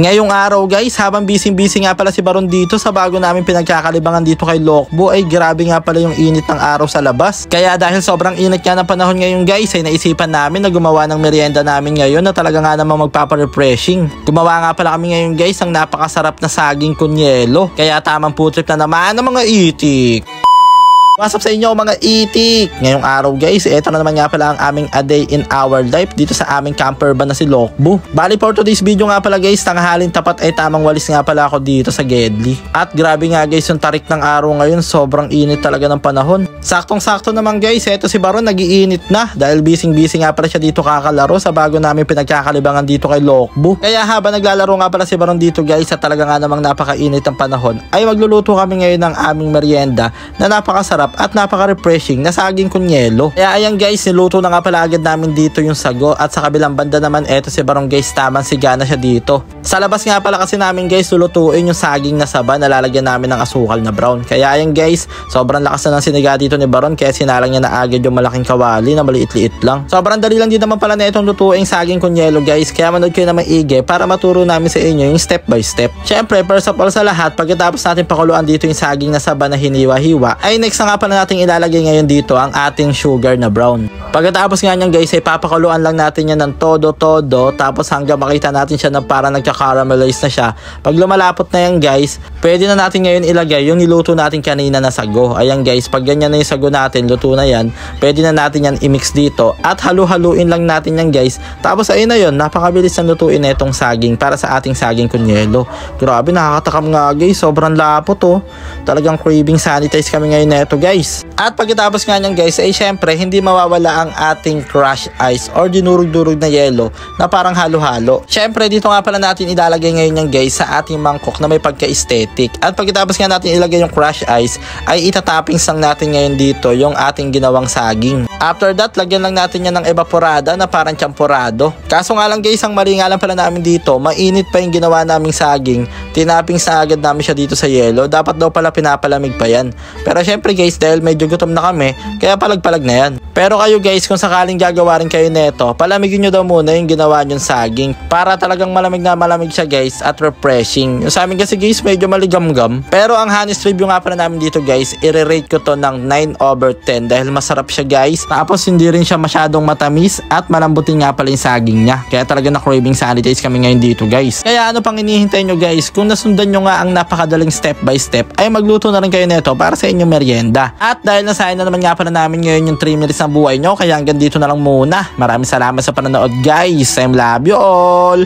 Ngayong araw guys, habang busy nga pala si Baron dito sa bago namin pinagkakalibangan dito kay Lokbo, ay grabe nga pala yung init ng araw sa labas. Kaya dahil sobrang init nga ng panahon ngayon guys, ay naisipan namin na gumawa ng merienda namin ngayon na talaga nga namang magpapa-refreshing. Gumawa nga pala kami ngayon guys ng napakasarap na saging kunyelo. Kaya tamang putrip na naman ng mga itik. What's up sa inyo mga itik? Ngayong araw guys, eto na naman nga pala ang aming a day in our life dito sa aming camper van na si Lokbo. Bali for today's video nga pala guys, tanghalin tapat ay tamang walis nga pala ako dito sa Gedli. At grabe nga guys yung tarik ng araw ngayon, sobrang init talaga ng panahon. Saktong-sakto naman guys, eto si Baron nagiinit na dahil busy nga pala siya dito kakalaro sa bago namin pinagkakalibangan dito kay Lokbo. Kaya habang naglalaro nga pala si Baron dito guys, at talaga nga namang napakainit ng panahon, ay magluluto kami ngayon ng aming merienda na napakasarap at napaka-refreshing na saging kunyelo. Kaya ayan guys, niluto na nga pala agad namin dito yung sago, at sa kabilang banda naman eto si Baron guys, tamang sigana siya dito. Sa labas nga pala kasi namin guys lulutuin yung saging na saba na lalagyan namin ng asukal na brown. Kaya ayan guys, sobrang lakas na ng siniga dito ni Baron, kaya sinalang niya na agad yung malaking kawali na maliit-liit lang. Sobrang dali lang din naman pala na itong lutuing saging kunyelo guys, kaya manood kayo na maigi para maturo namin sa inyo yung step by step. Syempre first of all sa lahat, pagkatapos natin pakuluan dito yung saging na saba na hiniwa-hiwa, ay next na nga pala natin ilalagay ngayon dito ang ating sugar na brown. Pagkatapos nga nyan guys, ay papakuluan lang natin yan ng todo-todo, tapos hanggang makita natin siya na parang nagka-caramelize na siya. Pag lumalapot na yan guys, pwede na natin ngayon ilagay yung niluto natin kanina na sago. Ayan guys, pag ganyan na yung sago natin, luto na yan, pwede na natin yan i-mix dito at halu-haluin lang natin yan guys. Tapos ayun na yun, napakabilis na lutuin na itong saging para sa ating saging kunyelo. Grabe, nakakatakam nga guys, sobrang lapot oh. Talagang craving sanitize kami ngayon na ito guys. At pagkatapos nga nyan guys, ay syempre hindi mawawala ang ating crush ice or dinurog-durog na yelo na parang halo-halo. Syempre dito nga pala natin ilalagay ngayon yan guys sa ating mangkok na may pagka-aesthetic. At pagkatapos nga natin ilagay yung crush ice, ay itatoppings lang natin ngayon dito yung ating ginawang saging. After that, lagyan lang natin yan ng evaporada na parang champurado. Kaso nga lang guys, ang mali nga lang pala namin dito, mainit pa yung ginawa naming saging. Tinappings na agad namin siya dito sa yelo. Dapat daw pala pinapalamig pa yan. Pero syempre guys, dahil medyo gutom na kami, kaya palag-palag na yan. Pero kayo guys, kung sakaling gagawa rin kayo neto, palamigin nyo daw muna yung ginawa nyong saging para talagang malamig na malamig siya guys at refreshing. Yung sa amin kasi guys, medyo maligam-gam. Pero ang honest review nga pala namin dito guys, i-rate ko to ng 9/10 dahil masarap siya guys. Tapos hindi rin siya masyadong matamis at malambutin nga pala yung saging niya. Kaya talaga na craving sanitize kami ngayon dito guys. Kaya ano pang hinihintay nyo guys, kung nasundan nyo nga ang napakadaling step by step, ay magluto na rin kayo neto para sa inyong merienda. At dahil nasayang na naman nga pala namin ngayon yung 3 minutes ng buhay nyo, kaya hanggang dito na lang muna. Maraming salamat sa panonood guys. I love you all.